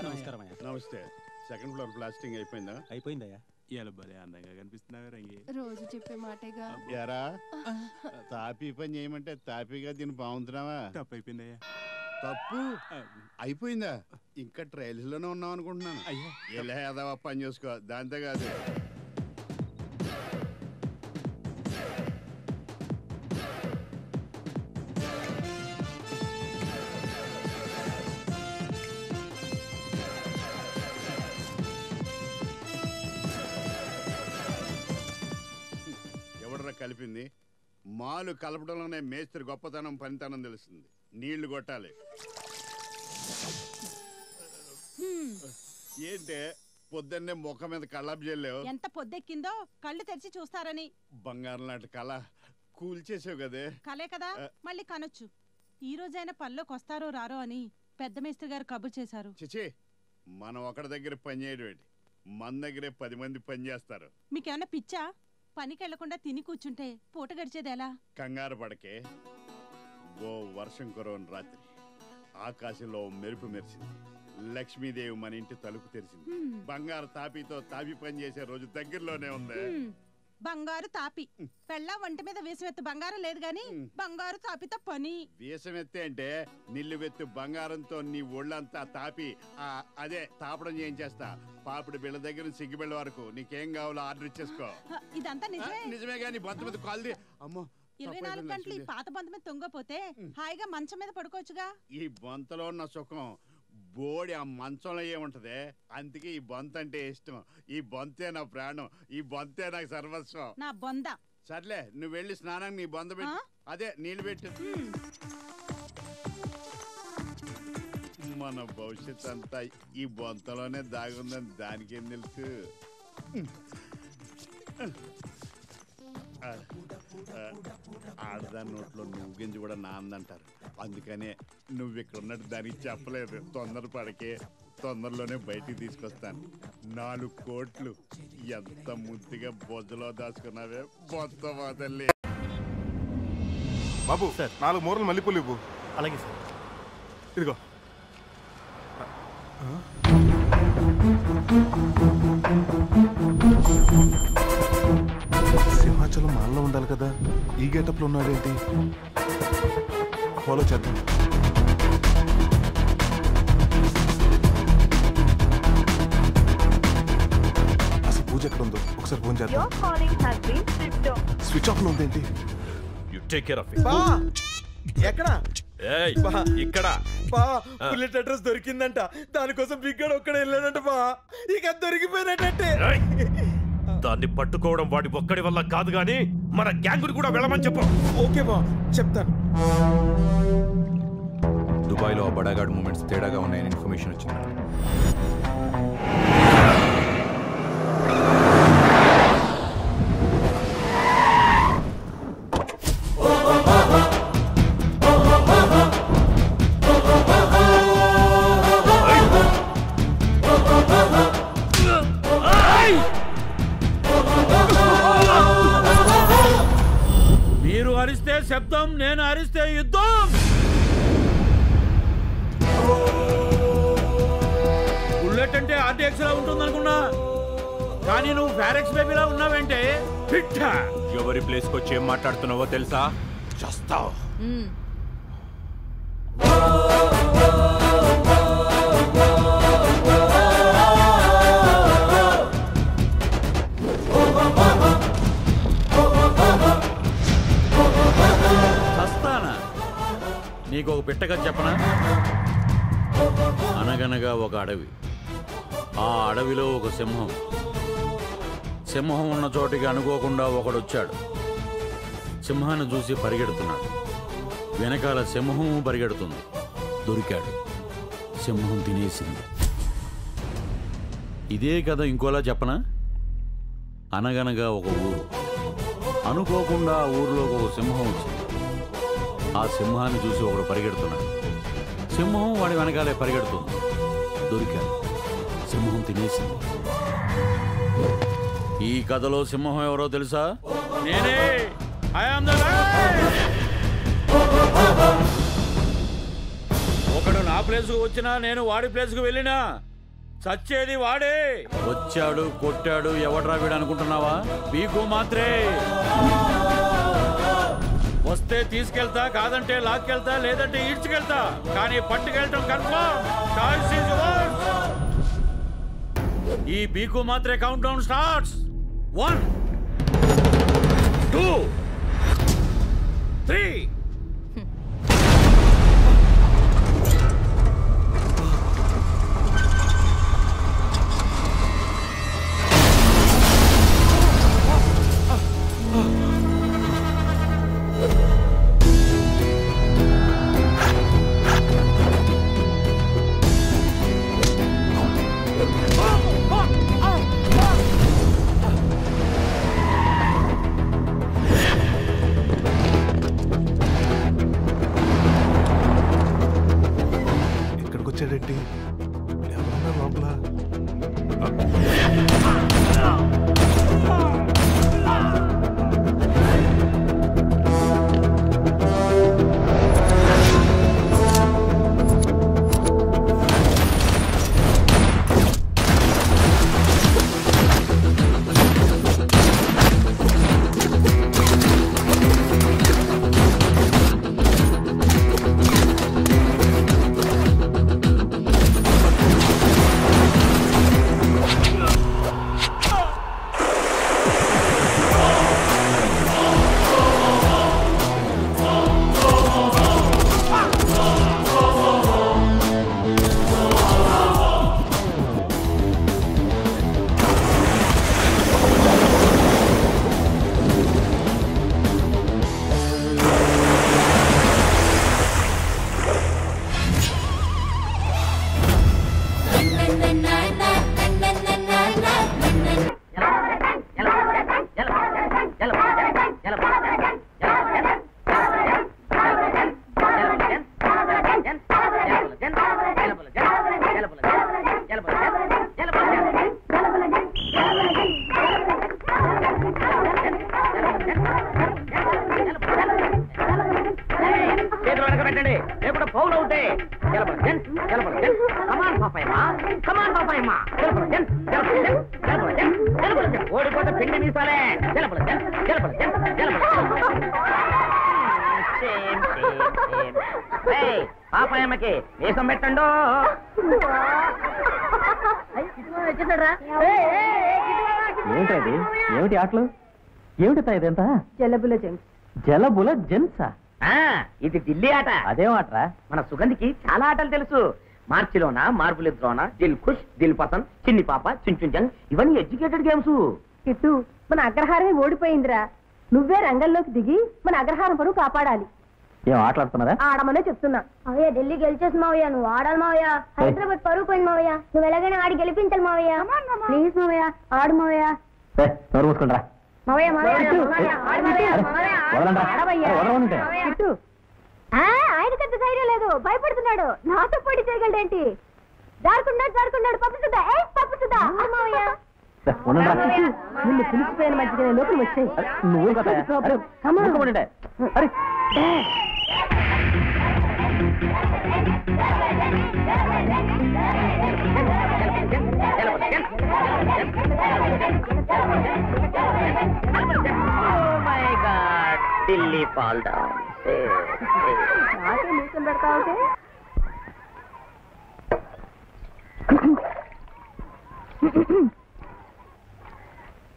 నమస్తే. Second floor plastering అయిపోయిందా? అయిపోయిందయ్యా. ఇయాల భలే అందంగా కనిపిస్తున్నావు రంగి. రోజు చెప్పే మాటేగా. యారా తాపీ పని చేయమంటే తాపీగా దీన్ని బాగుంటున్నావా? తప్పు అయిపోయిందయ్యా. తప్పు అయిపోయిందా? ఇంకా ట్రయల్స్ లోనే ఉన్నాం అనుకుంటున్నాను. అయ్యా ఎలా ఏదావా పని చూసుకో. దాంతో కాదు కలిపింది. మాలు కలపడంలోనే మేస్త్రి గొప్పతనం పనితనం తెలుస్తుంది. నీళ్లు కొట్టాలి. ఏంటే పొద్దున్నే ముఖం మీద కళ్ళాపు చేయలేవు? ఎంత పొద్దెక్కిందో కళ్ళు తెరిచి చూస్తారని. బంగారం లాంటి కళ కూల్చేసావు కదే. కలే కదా, మళ్ళీ కనొచ్చు. ఈ రోజైనా పనిలోకి వస్తారో రారో అని పెద్ద మేస్త్రి గారు కబుర్ చేశారు. చిచి, మనం ఒకరి దగ్గర పని చేయడం, మన దగ్గరే 10 మంది పని చేస్తారు. మీకేమన్నా పిచ్చా? పనికి వెళ్లకుండా తిని కూర్చుంటే పూట గడిచేది ఎలా? కంగారు పడకే. ఓ వర్షం కురవని రాత్రి ఆకాశంలో మెరుపు మెరిసింది. లక్ష్మీదేవి మన ఇంటి తలుపు తెరిచింది. బంగారు తాపితో తాపి పని చేసే రోజు దగ్గరలోనే ఉంది. బంగారు తాపి పెళ్ళ వంట మీద వేసమెత్తు బంగారం లేదు గాని బంగారు తాపితో పని. వేసమెత్తే అంటే నిల్లువెత్తు బంగారంతో నీ ఒళ్ళంతా తాపి అదే తాపడం చేయించేస్తా. పాపిడి బిళ్ళ దగ్గర సిగ్గి బిళ్ళ వరకు నీకేం కావాలో ఆర్డర్ ఇచ్చేసుకో. ఇదంతా నిజమే గాని బంత మీద కాల్ది. అమ్మో, 24 గంటలు ఈ పాత బంత మీద తొంగపోతే హాయిగా మంచం మీద పడుకోవచ్చుగా. ఈ బొంతలో ఉన్న సుఖం బోడి ఆ మంచంలో ఏముంటది. అందుకే ఈ బొంత అంటే ఇష్టం. ఈ బొంతే నా ప్రాణం. ఈ బొంతే నాకు సర్వస్వం. నా బొంద. సర్లే, నువ్వు వెళ్ళి స్నానానికి నీ బొంద పెట్టు. అదే నీళ్ళు పెట్టు. మన భవిష్యత్ అంతా ఈ బొంతలోనే దాగుందని దానికేం తెలుసు. ఆడదాని నోట్లో నువ్వు గింజి కూడా నాందంటారు. అందుకనే నువ్వు ఇక్కడ ఉన్నట్టు దానికి చెప్పలేదు. తొందరపడకే, తొందరలోనే బయటికి తీసుకొస్తాను. 4 కోట్లు ఎంత ముద్దుగా బొజ్జలో దాచుకున్నావే బొత్త వదల్లి. బాబు 4 మూరలు మల్లెపూలు ఇవ్వు. అలాగే సార్. ఇదిగో. సింహాచలం మాల్లో ఉండాలి కదా, ఈ గెటప్లో ఉన్నాడేంటి? ఫాలో చేద్దాం. అసలు పూజ ఎక్కడ ఉందో ఒకసారి ఫోన్ చేద్దాం. స్విచ్ ఆఫ్ లో ఉందేంటి? You take care of it. ఎక్కడ? ఇక్కడ బుల్లెట్ అడ్రస్ దొరికిందంట. దానికోసం బిగ్గాడు ఒక్కడే వెళ్ళాడంట బా. ఇక దొరికిపోయినట్టే. దాన్ని పట్టుకోవడం వాడి ఒక్కడి వల్ల కాదు గాని మన గ్యాంగ్ కూడా వెళ్ళమని చెప్పు. ఓకే బా, చెప్తాను. దుబాయ్లో ఆ బడాగాడ్ మూమెంట్స్ తేడాగా ఉన్నాయని ఇన్ఫర్మేషన్ వచ్చింది. మీరు అరిస్తే శబ్దం, నేను అరిస్తే యుద్ధం. బుల్లెట్ అంటే ఆర్డీఎక్స్ లా ఉంటుందనుకున్నా, కానీ నువ్వు ఫారెక్స్ బేబీలా ఉన్నావంటే పిట్ట. ఎవరి ప్లేస్కి వచ్చి ఏం మాట్లాడుతున్నావో తెలుసా? చేస్తావు. చస్తానా? నీకు ఒక పిట్టగా చెప్పనా? అనగనగా ఒక అడవి. ఆ అడవిలో ఒక సింహం. సింహం ఉన్న చోటికి అనుకోకుండా ఒకడొచ్చాడు. సింహాన్ని చూసి పరిగెడుతున్నాడు. వెనకాల సింహం పరిగెడుతుంది. దొరికాడు. సింహం తినేసింది. ఇదే కథ ఇంకోలా చెప్పనా? అనగనగా ఒక ఊరు. అనుకోకుండా ఆ ఊరిలోకి ఒక సింహం వచ్చింది. ఆ సింహాన్ని చూసి ఒకడు పరిగెడుతున్నాడు. సింహం వాడి వెనకాలే పరిగెడుతుంది. దొరికాడు. సింహం తినేసింది. ఈ కథలో సింహం ఎవరో తెలుసా? నేనే. ఒకడు నా ప్లేస్కు వచ్చినా, నేను వాడి ప్లేస్కు వెళ్ళినా చచ్చేది వాడే. వచ్చాడు కొట్టాడు ఎవడ్రా వీడు అనుకుంటున్నావా? పీకు మాత్రే. వస్తే తీసుకెళ్తా, కాదంటే లాక్కెళ్తా, లేదంటే ఈడ్చుకెళ్తా, కానీ పట్టుకెళ్ళటం కన్ఫర్మ్. Choice is yours. ఈ పీకు మాత్రే కౌంట్ డౌన్ స్టార్ట్స్. 1 2 3. వచ్చాడేంటి? ఎవరన్నా లోపల? ఏంటది? ఏమిటి ఆటలు? ఏమిటి ఇదంతా? జలబుల జెంట్స్. జలబుల జెంట్సా? ఇది ఢిల్లీ ఆట. అదేం ఆటరా? మన సుగంధికి చాలా ఆటలు తెలుసు. మార్చిలోన, మార్పులిద్రోన, దిల్ ఖుష్, దిల్ పసంద్, చిన్ని పాప, చుంచుంజంగ్, ఇవన్నీ ఎడ్యుకేటెడ్ గేమ్స్. కిట్టు, మన అగ్రహారమే ఓడిపోయిందిరా. నువ్వే రంగంలోకి దిగి మన అగ్రహారం పరువు కాపాడాలి. ఏం ఆటలాడుతున్నారా? ఆడమనే చెప్తున్నా. అవయ్య ఢిల్లీ గెలిచేసి మావయ్య, నువ్వు ఆడాలి మావయ్య. హైదరాబాద్ పరువు పోయింది మావయ్య, నువ్వు ఎలాగైనా ఆడి గెలిపించాలి మావయ్య. ప్లీజ్ మావయ్య, ఆడు మావయ్య. నోరు మూసుకుంటారా? మావయ్య ఆయన పెద్ద ధైర్యం లేదు, భయపడుతున్నాడు. నాతో పోటీ చేయగలడేంటి? జారుకున్నాడు పప్పు సుద్దా. పప్పు సుద్దా మావయ్య. నిన్ను పిలిచిపోయిన మధ్యగా లోపల వచ్చాయి. నువ్వు ఢిల్లీ ఫాల్ డౌన్. నాకే నీసం పెడతా ఉంటే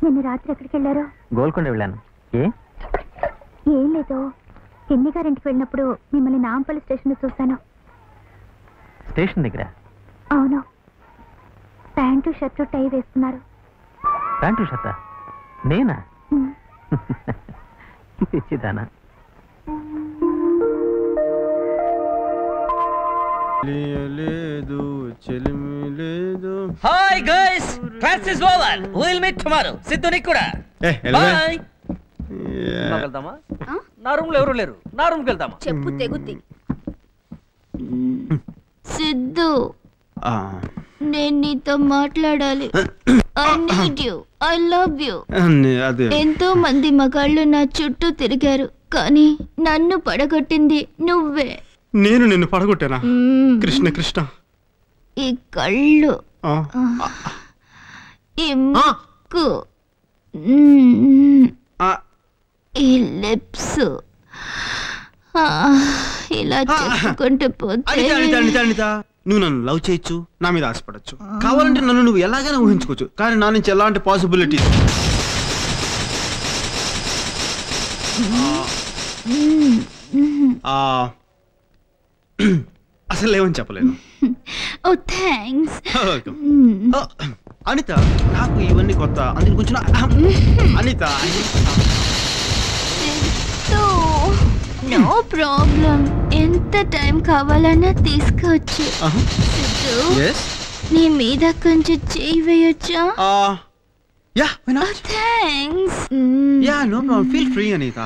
నిన్న రాత్రి ఎక్కడికి వెళ్ళారు? గోల్కొండ వెళ్ళాను. ఏం లేదు, ఎన్ని గారింటికి వెళ్ళినప్పుడు మిమ్మల్ని నాంపల్లి స్టేషన్ లో చూశాను. స్టేషన్ దగ్గర? అవును, ప్యాంటు షర్టు టై వేస్తున్నారు. ప్యాంటు షర్టా? నేనా? పిచ్చిదానా? Hi guys, class is over. We will meet tomorrow. Siddhu నీకు కూడా బై. వెళ్దామా? నా రూమ్ లో ఎవరు లేరు, నా రూమ్ కి వెళ్దామా? చెప్పు తెగుద్ది. సిద్ధు, నేను నీతో మాట్లాడాలి. I need you, I love you. ఎంతో మంది మగాళ్ళు నా చుట్టూ తిరిగారు, కానీ నన్ను పడగొట్టింది నువ్వే. నేను నిన్ను పడగొట్టానా? కృష్ణ కృష్ణ, ఈ కళ్ళు ఈ ముక్కు ఈ లిప్స్ ఇలా చెప్పుకుంటూ పోతే నువ్వు నన్ను లవ్ చేయొచ్చు, నా మీద ఆశపడచ్చు, కావాలంటే నన్ను నువ్వు ఎలాగైనా ఊహించుకోవచ్చు, కానీ నా నుంచి ఎలాంటి పాసిబిలిటీ అసలు లేవని చెప్పలేను. ఓ థ్యాంక్స్. అనిత, నాకు ఇవన్నీ కొత్త, అందుకు కొంచెం అనిత. నో ప్రాబ్లం, ఎంత టైం కావాలన్నా తీసుకోవచ్చు. నీ మీద కొంచెం చేయి వేయొచ్చా? Thanks. Yeah no problem, feel free Anitha.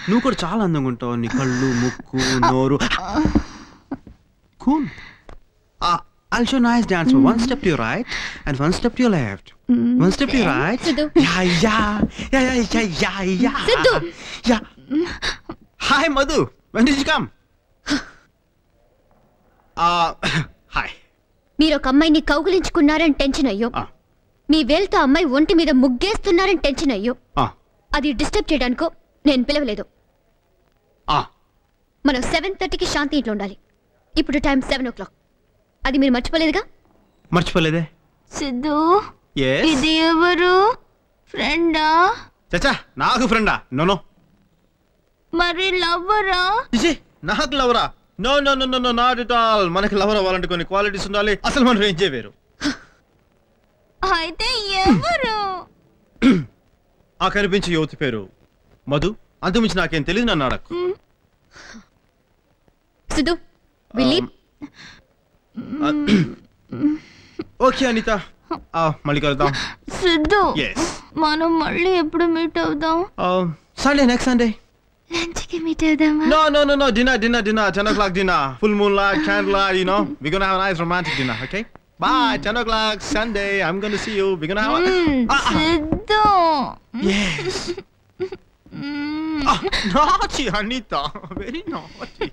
నువ్వు కూడా చాలా అందంగా ఉంటావు, నీ కళ్ళు, ముక్కు, నోరు. Cool. I'll show nice dance. One step to your right and one step to your left. One step to your right. Yeah. Sidhu. Yeah. Hi, Madhu. When did you come? Hi. మీరు ఒక అమ్మాయిని కౌగిలించుకున్నారని tension అయ్యో, మీ వేలుతో అమ్మాయి ఒంటి మీద ముగ్గేస్తున్నారని tension అయ్యో. అది డిస్టర్బ్ చేయడానికో నేను పిలవలేదు. మనం 7:30కి శాంతి ఇంట్లో ఉండాలి. ఇప్పుడు టైం 7 o'clock. అది మీరు మర్చిపోలేదుగా? మర్చిపోలేదే. సిద్ధు, ఇది ఎవరు? ఫ్రెండా? చచ్చా, నాకు ఫ్రెండా? నో. మరి లవ్వరా? నాకు లవరా? No, not at all. మనకి లవర్ అవ్వాలంటే కొన్ని క్వాలిటీస్ ఉండాలి. అసలు మనం ఏం చేయవేరు. అయితే ఎవరు? ఆ కనిపించే యువతి పేరు మధు. అంతమించి నాకేం తెలియదు, నన్ను అడక్కు. సిద్ధు, విలీప్. ఓకే అనిత, మళ్ళీ కలుద్దాం. సిద్ధు, మనం మళ్ళీ ఎప్పుడు మీట్ అవుదాం? Sunday, next Sunday. లంచ్ కి meet అవుదామా? No. Dinner. 10 o'clock dinner. Full moonlight, candlelight, you know. We're gonna have a nice romantic dinner, okay? Bye. 10 o'clock Sunday. I'm gonna see you. We're gonna have Sidhu. Yes. Naughty, Anita. Very naughty.